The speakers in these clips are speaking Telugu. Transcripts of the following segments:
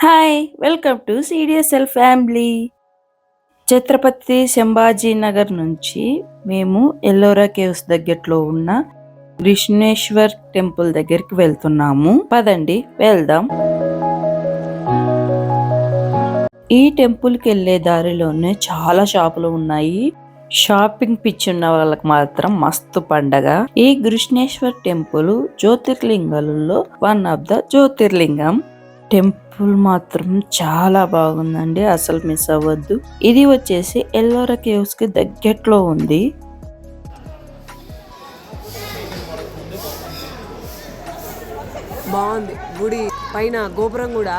Hi! Welcome to CDSL family. Chhatrapati Sambhaji Nagar నుంచి మేము ఎల్లోరా కేవ్స్ దగ్గరలో ఉన్న కృష్ణేశ్వర్ టెంపుల్ దగ్గరికి వెళ్తున్నాము. పదండి వెళ్దాం. ఈ టెంపుల్కి వెళ్ళే దారిలోనే చాలా షాపులు ఉన్నాయి. షాపింగ్ పిచ్చి ఉన్న వాళ్ళకి మాత్రం మస్తు పండగ. ఈ కృష్ణేశ్వర్ టెంపుల్ జ్యోతిర్లింగాలలో వన్ ఆఫ్ ద జ్యోతిర్లింగం. టెంపుల్ మాత్రం చాలా బాగుందండి, అసలు మిస్ అవ్వద్దు. ఇది వచ్చేసి ఎల్లోరా కేవ్స్ కి దగ్గరలో ఉంది. బాగుంది గుడి పైన గోపురం కూడా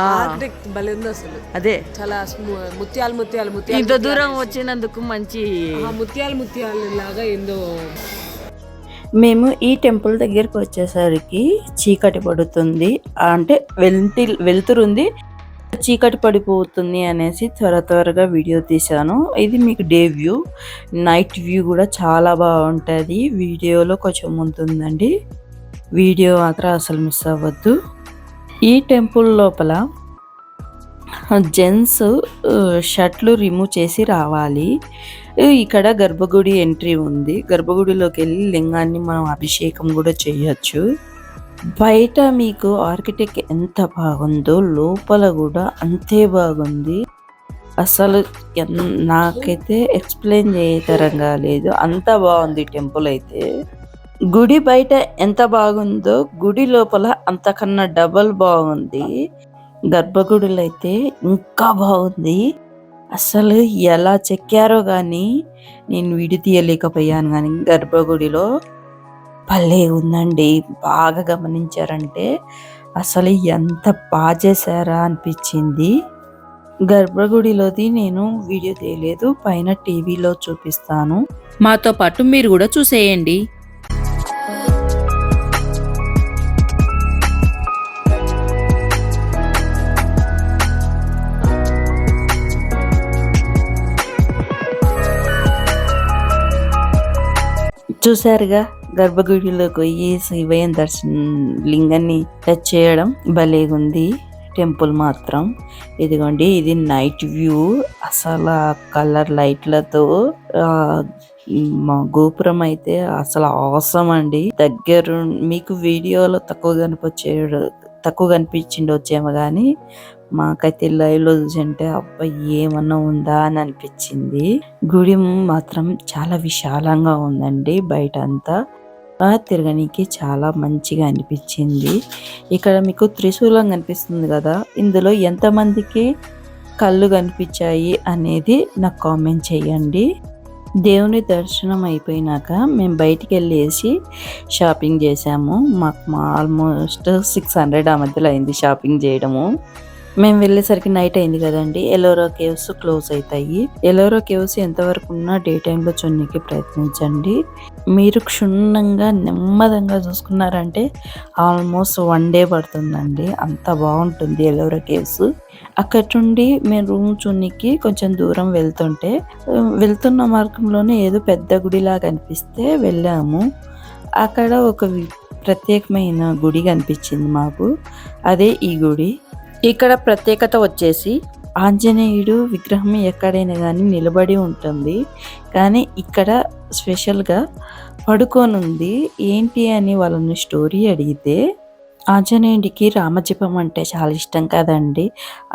ఆర్కిటెక్ట్ భలే ఉంది అసలు. అదే చాలా ముత్యాలు ముత్యాలు ముత్యాలు ఇంత దూరం వచ్చినందుకు మంచి ముత్యాలు ముత్యాలు లాగా ఏందో. మేము ఈ టెంపుల్ దగ్గరికి వచ్చేసరికి చీకటి పడుతుంది, అంటే వెళ్తురుంది, చీకటి పడిపోతుంది అనేసి త్వరగా వీడియో తీశాను. ఇది మీకు డే వ్యూ. నైట్ వ్యూ కూడా చాలా బాగుంటుంది. వీడియోలో కొంచెం ఉంటుందండి, వీడియో మాత్రం అసలు మిస్ అవ్వద్దు. ఈ టెంపుల్ లోపల జెంట్స్ షర్ట్లు రిమూవ్ చేసి రావాలి. ఇక్కడ గర్భగుడి ఎంట్రీ ఉంది. గర్భగుడిలోకి వెళ్ళి లింగాన్ని మనం అభిషేకం కూడా చేయొచ్చు. బయట మీకు ఆర్కిటెక్ట్ ఎంత బాగుందో లోపల కూడా అంతే బాగుంది. అసలు నాకైతే ఎక్స్ప్లెయిన్ చేయతరంగా లేదు, అంత బాగుంది టెంపుల్ అయితే. గుడి బయట ఎంత బాగుందో గుడి లోపల అంతకన్నా డబల్ బాగుంది. గర్భగుడిలో అయితే ఇంకా బాగుంది. అసలు ఎలా చెక్కారో కానీ నేను వీడియో తీయలేకపోయాను, కానీ గర్భగుడిలో భలే ఉందండి. బాగా గమనించారంటే అసలు ఎంత బాగా చేశారా అనిపించింది. గర్భగుడిలోది నేను వీడియో తీయలేదు, పైన టీవీలో చూపిస్తాను, మాతో పాటు మీరు కూడా చూసేయండి. చూసారుగా, గర్భగుడిలోకి పోయి శివయ్య లింగాన్ని టచ్ చేయడం భలేగుంది. టెంపుల్ మాత్రం ఇదిగోండి, ఇది నైట్ వ్యూ. అసలు కలర్ లైట్లతో గోపురం అయితే అసలు అవసరం అండి. దగ్గర మీకు వీడియోలో తక్కువ కనిపించింది వచ్చేమో కానీ మాకైతే లైవ్ లో చూసింటే అబ్బాయి ఏమన్నా ఉందా అని అనిపించింది. గుడి మాత్రం చాలా విశాలంగా ఉందండి. బయట అంతా తిరగనికి చాలా మంచిగా అనిపించింది. ఇక్కడ మీకు త్రిశూలం కనిపిస్తుంది కదా, ఇందులో ఎంతమందికి కళ్ళు కనిపించాయి అనేది నాకు కామెంట్ చేయండి. దేవుని దర్శనం అయిపోయినాక మేము బయటికి వెళ్ళేసి షాపింగ్ చేసాము. మాకు ఆల్మోస్ట్ 600 ఆ మధ్యలో అయింది షాపింగ్ చేయడము. మేము వెళ్ళేసరికి నైట్ అయింది కదండి. ఎల్లోరా కేవ్స్ క్లోజ్ అవుతాయి. ఎల్లోరా కేవ్స్ ఎంతవరకు ఉన్నా డే టైంలో చూడడానికి ప్రయత్నించండి. మీరు క్షుణ్ణంగా నెమ్మదంగా చూసుకున్నారంటే ఆల్మోస్ట్ 1 డే పడుతుందండి, అంత బాగుంటుంది ఎల్లోరా కేవ్స్. అక్కడి నుండి మేము రూమ్ చూడడానికి కొంచెం దూరం వెళ్తున్న మార్గంలోనే ఏదో పెద్ద గుడిలాగా అనిపిస్తే వెళ్ళాము. అక్కడ ఒక ప్రత్యేకమైన గుడి కనిపించింది మాకు, అదే ఈ గుడి. ఇక్కడ ప్రత్యేకత వచ్చేసి ఆంజనేయుడు విగ్రహం ఎక్కడైనా కానీ నిలబడి ఉంటుంది, కానీ ఇక్కడ స్పెషల్గా పడుకొని ఉంది. ఏంటి అని వాళ్ళని స్టోరీ అడిగితే, ఆంజనేయుడికి రామజపం అంటే చాలా ఇష్టం కదండి.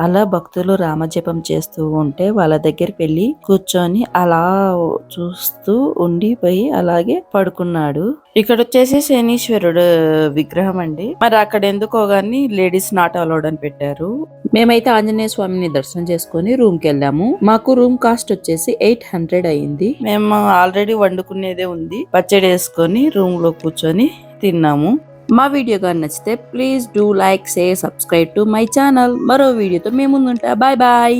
అలా భక్తులు రామజపం చేస్తూ ఉంటే వాళ్ళ దగ్గరికి వెళ్ళి కూర్చొని అలా చూస్తూ ఉండిపోయి అలాగే పడుకున్నాడు. ఇక్కడ వచ్చేసి శనీశ్వరుడు విగ్రహం అండి. మరి అక్కడ ఎందుకో గానీ లేడీస్ నాట్ అలౌడ్ అని పెట్టారు. మేమైతే ఆంజనేయ స్వామిని దర్శనం చేసుకుని రూమ్ కి వెళ్ళాము. మాకు రూమ్ కాస్ట్ వచ్చేసి 800 అయింది. మేము ఆల్రెడీ వండుకునేదే ఉంది, పచ్చడి వేసుకొని రూమ్ లో కూర్చొని తిన్నాము. మా వీడియో కానీ నచ్చితే please do like, share, subscribe to my channel. మరో వీడియోతో మేము ముందుంటా. Bye bye.